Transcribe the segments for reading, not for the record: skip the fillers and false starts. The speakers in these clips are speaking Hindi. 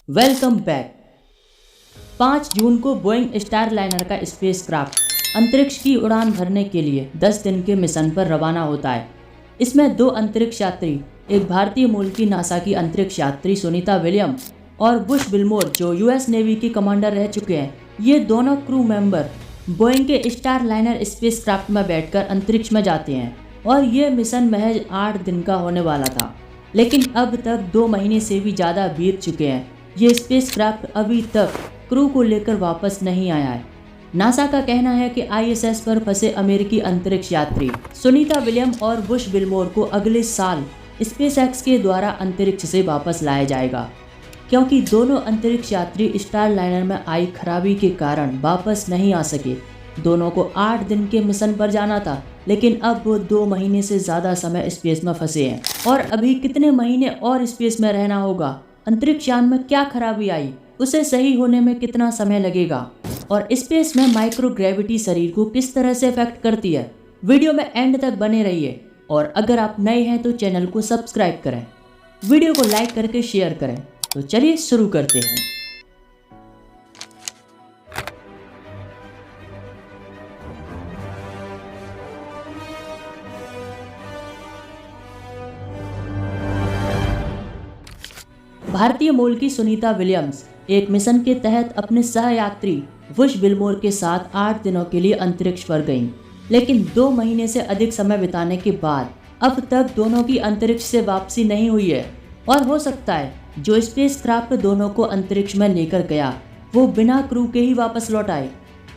Welcome back. 5 जून को बोइंग स्टारलाइनर का स्पेसक्राफ्ट अंतरिक्ष की उड़ान भरने के लिए 10 दिन के मिशन पर रवाना होता है। इसमें 2 अंतरिक्ष यात्री, एक भारतीय मूल की नासा की अंतरिक्ष यात्री सुनीता विलियम्स और बुश विल्मोर जो यूएस नेवी के कमांडर रह चुके हैं, ये दोनों क्रू मेंबर बोइंग के स्टारलाइनर स्पेसक्राफ्ट में बैठकर अंतरिक्ष में जाते हैं। और ये मिशन महज 8 दिन का होने वाला था, लेकिन अब तक 2 महीने से भी ज़्यादा बीत चुके हैं। ये स्पेसक्राफ्ट अभी तक क्रू को लेकर वापस नहीं आया है। नासा का कहना है कि आईएसएस पर फंसे अमेरिकी अंतरिक्ष यात्री सुनीता विलियम और बुश विल्मोर को अगले साल स्पेसएक्स के द्वारा अंतरिक्ष से वापस लाया जाएगा, क्योंकि दोनों अंतरिक्ष यात्री स्टारलाइनर में आई खराबी के कारण वापस नहीं आ सके। दोनों को 8 दिन के मिशन पर जाना था, लेकिन अब वो 2 महीने से ज़्यादा समय स्पेस में फंसे हैं। और अभी कितने महीने और स्पेस में रहना होगा? अंतरिक्ष यान में क्या खराबी आई? उसे सही होने में कितना समय लगेगा? और स्पेस में माइक्रोग्रेविटी शरीर को किस तरह से इफेक्ट करती है? वीडियो में एंड तक बने रहिए। और अगर आप नए हैं तो चैनल को सब्सक्राइब करें, वीडियो को लाइक करके शेयर करें। तो चलिए शुरू करते हैं। भारतीय मूल की सुनीता विलियम्स एक मिशन के तहत अपने सहयात्री बुश विल्मोर के साथ 8 दिनों के लिए अंतरिक्ष पर गईं, लेकिन 2 महीने से अधिक समय बिताने के बाद अब तक दोनों की अंतरिक्ष से वापसी नहीं हुई है। और हो सकता है जो स्पेसक्राफ्ट दोनों को अंतरिक्ष में लेकर गया वो बिना क्रू के ही वापस लौट आए,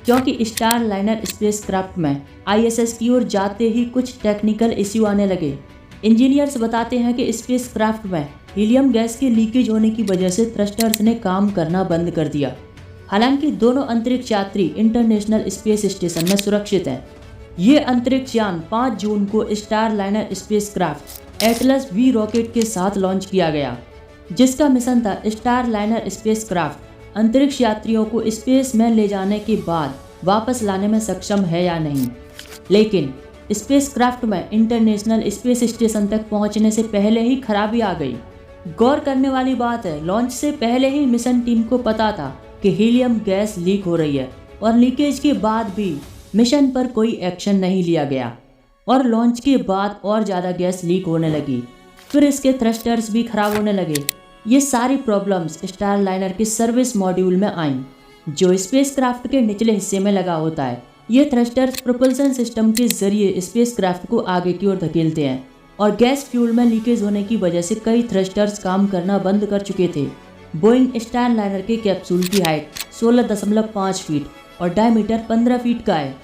क्योंकि स्टारलाइनर स्पेसक्राफ्ट में आईएसएस की ओर जाते ही कुछ टेक्निकल इश्यू आने लगे। इंजीनियर्स बताते हैं कि स्पेसक्राफ्ट में हीलियम गैस के लीकेज होने की वजह से थ्रस्टर्स ने काम करना बंद कर दिया। हालांकि दोनों अंतरिक्ष यात्री इंटरनेशनल स्पेस स्टेशन में सुरक्षित हैं। ये अंतरिक्ष यान 5 जून को Starliner spacecraft Atlas V rocket के साथ लॉन्च किया गया, जिसका मिशन था स्टारलाइनर स्पेसक्राफ्ट अंतरिक्ष यात्रियों को स्पेस में ले जाने के बाद वापस लाने में सक्षम है या नहीं। लेकिन स्पेसक्राफ्ट में इंटरनेशनल स्पेस स्टेशन तक पहुंचने से पहले ही खराबी आ गई। गौर करने वाली बात है, लॉन्च से पहले ही मिशन टीम को पता था कि हीलियम गैस लीक हो रही है, और लीकेज के बाद भी मिशन पर कोई एक्शन नहीं लिया गया। और लॉन्च के बाद और ज़्यादा गैस लीक होने लगी, फिर इसके थ्रस्टर्स भी खराब होने लगे। ये सारी प्रॉब्लम्स स्टारलाइनर के सर्विस मॉड्यूल में आईं, जो स्पेसक्राफ्ट के निचले हिस्से में लगा होता है। ये थ्रस्टर्स प्रोपल्सन सिस्टम के जरिए स्पेसक्राफ्ट को आगे की ओर धकेलते हैं, और गैस फ्यूल में लीकेज होने की वजह से कई थ्रस्टर्स काम करना बंद कर चुके थे। बोइंग स्टारलाइनर के कैप्सूल की हाइट 16.5 फीट और डायमीटर 15 फीट का है,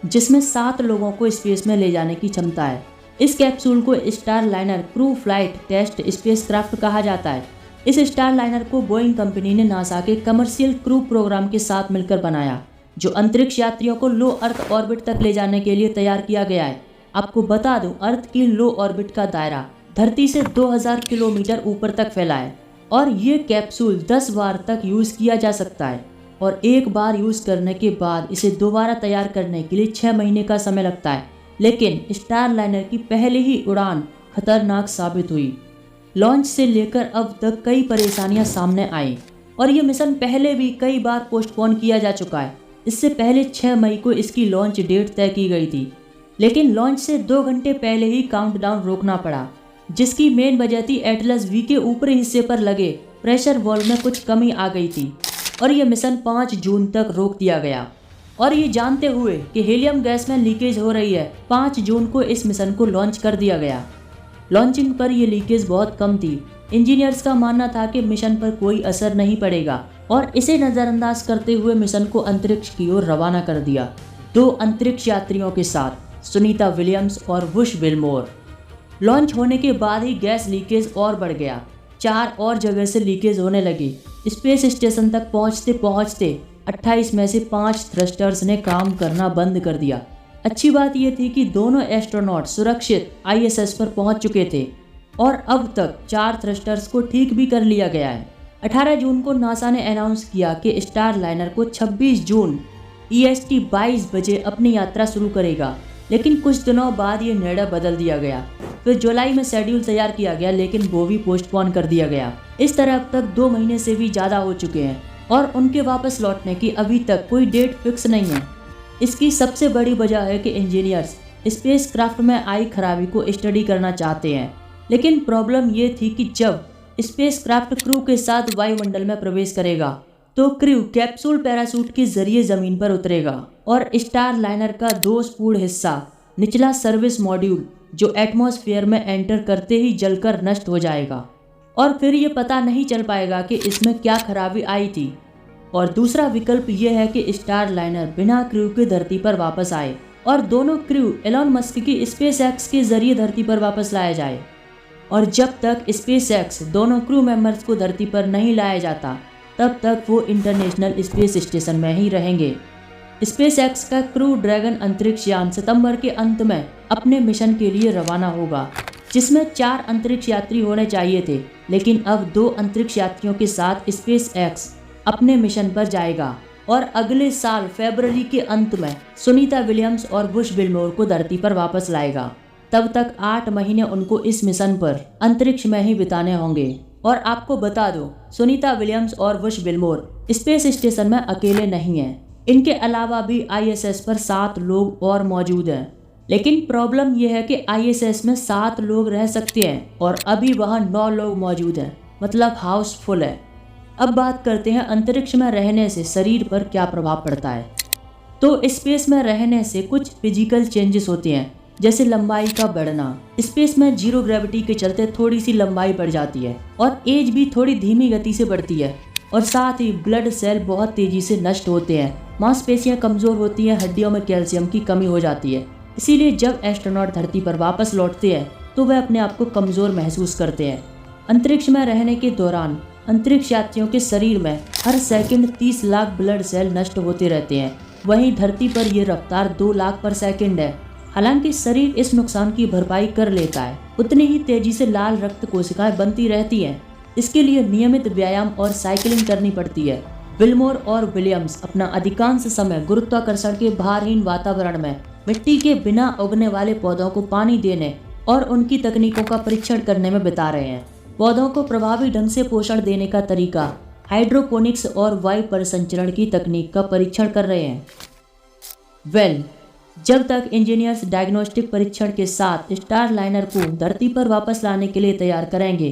जिसमें 7 लोगों को स्पेस में ले जाने की क्षमता है। इस कैप्सूल को Starliner crew flight test spacecraft कहा जाता है। इस स्टारलाइनर को बोइंग कंपनी ने नासा के कमर्शियल क्रू प्रोग्राम के साथ मिलकर बनाया, जो अंतरिक्ष यात्रियों को लो अर्थ ऑर्बिट तक ले जाने के लिए तैयार किया गया है। आपको बता दूं, अर्थ की लो ऑर्बिट का दायरा धरती से 2000 किलोमीटर ऊपर तक फैला है, और ये कैप्सूल 10 बार तक यूज़ किया जा सकता है। और एक बार यूज़ करने के बाद इसे दोबारा तैयार करने के लिए 6 महीने का समय लगता है। लेकिन स्टारलाइनर की पहले ही उड़ान खतरनाक साबित हुई। लॉन्च से लेकर अब तक कई परेशानियां सामने आई, और ये मिशन पहले भी कई बार पोस्टपोन किया जा चुका है। इससे पहले 6 मई को इसकी लॉन्च डेट तय की गई थी, लेकिन लॉन्च से 2 घंटे पहले ही काउंटडाउन रोकना पड़ा, जिसकी मेन वजह थी एटलस वी के ऊपरी हिस्से पर लगे प्रेशर वॉल्व में कुछ कमी आ गई थी, और ये मिशन 5 जून तक रोक दिया गया। और ये जानते हुए कि हीलियम गैस में लीकेज हो रही है, 5 जून को इस मिशन को लॉन्च कर दिया गया। लॉन्चिंग पर यह लीकेज बहुत कम थी। इंजीनियर्स का मानना था कि मिशन पर कोई असर नहीं पड़ेगा, और इसे नज़रअंदाज करते हुए मिशन को अंतरिक्ष की ओर रवाना कर दिया, 2 अंतरिक्ष यात्रियों के साथ, सुनीता विलियम्स और बुश विल्मोर। लॉन्च होने के बाद ही गैस लीकेज और बढ़ गया। 4 और जगह से लीकेज होने लगी। स्पेस स्टेशन तक पहुंचते पहुंचते 28 में से 5 थ्रस्टर्स ने काम करना बंद कर दिया। अच्छी बात यह थी कि दोनों एस्ट्रोनॉट सुरक्षित आईएसएस पर पहुंच चुके थे, और अब तक 4 थ्रस्टर्स को ठीक भी कर लिया गया है। 18 जून को नासा ने अनाउंस किया कि स्टारलाइनर को 26 जून EST 22 बजे अपनी यात्रा शुरू करेगा, लेकिन कुछ दिनों बाद ये निर्णय बदल दिया गया। फिर जुलाई में शेड्यूल तैयार किया गया, लेकिन वो भी पोस्टपोन कर दिया गया। इस तरह अब तक 2 महीने से भी ज़्यादा हो चुके हैं और उनके वापस लौटने की अभी तक कोई डेट फिक्स नहीं है। इसकी सबसे बड़ी वजह है कि इंजीनियर्स स्पेसक्राफ्ट में आई खराबी को स्टडी करना चाहते हैं, लेकिन प्रॉब्लम ये थी कि जब स्पेसक्राफ्ट क्रू के साथ वायुमंडल में प्रवेश करेगा तो क्रू कैप्सूल पैराशूट के जरिए जमीन पर उतरेगा और स्टार लाइनर का दोषपूर्ण हिस्सा निचला सर्विस मॉड्यूल जो एटमॉस्फेयर में एंटर करते ही जलकर नष्ट हो जाएगा और फिर ये पता नहीं चल पाएगा कि इसमें क्या खराबी आई थी। और दूसरा विकल्प ये है कि स्टार लाइनर बिना क्रू के धरती पर वापस आए और दोनों क्रू एलोन मस्क की स्पेसएक्स के जरिए धरती पर वापस लाया जाए। और जब तक स्पेसएक्स दोनों क्रू मेंबर्स को धरती पर नहीं लाया जाता तब तक वो इंटरनेशनल स्पेस स्टेशन में ही रहेंगे। स्पेसएक्स का क्रू ड्रैगन अंतरिक्ष यान सितंबर के अंत में अपने मिशन के लिए रवाना होगा, जिसमें 4 अंतरिक्ष यात्री होने चाहिए थे, लेकिन अब 2 अंतरिक्ष यात्रियों के साथ स्पेसएक्स अपने मिशन पर जाएगा और अगले साल फरवरी के अंत में सुनीता विलियम्स और बुश विल्मोर को धरती पर वापस लाएगा। तब तक 8 महीने उनको इस मिशन पर अंतरिक्ष में ही बिताने होंगे। और आपको बता दो, सुनीता विलियम्स और बुश विल्मोर स्पेस स्टेशन में अकेले नहीं हैं। इनके अलावा भी ISS पर 7 लोग और मौजूद हैं। लेकिन प्रॉब्लम यह है कि ISS में 7 लोग रह सकते हैं और अभी वहाँ 9 लोग मौजूद हैं, मतलब हाउस फुल है। अब बात करते हैं अंतरिक्ष में रहने से शरीर पर क्या प्रभाव पड़ता है। तो स्पेस में रहने से कुछ फिजिकल चेंजेस होते हैं, जैसे लंबाई का बढ़ना। स्पेस में 0 ग्रेविटी के चलते थोड़ी सी लंबाई बढ़ जाती है और एज भी थोड़ी धीमी गति से बढ़ती है। और साथ ही ब्लड सेल बहुत तेजी से नष्ट होते हैं, मांसपेशियां कमजोर होती हैं, हड्डियों में कैल्शियम की कमी हो जाती है। इसीलिए जब एस्ट्रोनॉट धरती पर वापस लौटते हैं तो वह अपने आप को कमजोर महसूस करते हैं। अंतरिक्ष में रहने के दौरान अंतरिक्ष यात्रियों के शरीर में हर सेकंड 30 लाख ब्लड सेल नष्ट होते रहते हैं। वहीं धरती पर यह रफ्तार 2 लाख पर सेकंड है। हालांकि शरीर इस नुकसान की भरपाई कर लेता है, उतनी ही तेजी से लाल रक्त कोशिकाएं बनती रहती हैं। इसके लिए नियमित व्यायाम और साइकिलिंग करनी पड़ती है। विल्मोर और विलियम्स अपना अधिकांश समय गुरुत्वाकर्षण के भारहीन वातावरण में मिट्टी के बिना उगने वाले पौधों को पानी देने और उनकी तकनीकों का परीक्षण करने में बिता रहे हैं। पौधों को प्रभावी ढंग से पोषण देने का तरीका हाइड्रोपोनिक्स और वायु परिसंचरण की तकनीक का परीक्षण कर रहे हैं। जब तक इंजीनियर्स डायग्नोस्टिक परीक्षण के साथ स्टार लाइनर को धरती पर वापस लाने के लिए तैयार करेंगे,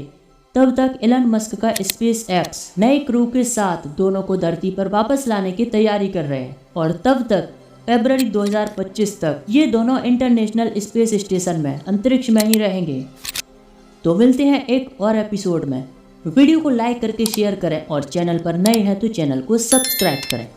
तब तक एलन मस्क का स्पेसएक्स नए क्रू के साथ दोनों को धरती पर वापस लाने की तैयारी कर रहे हैं। और तब तक फरवरी 2025 तक ये दोनों इंटरनेशनल स्पेस स्टेशन में अंतरिक्ष में ही रहेंगे। तो मिलते हैं एक और एपिसोड में। वीडियो को लाइक करके शेयर करें और चैनल पर नए हैं तो चैनल को सब्सक्राइब करें।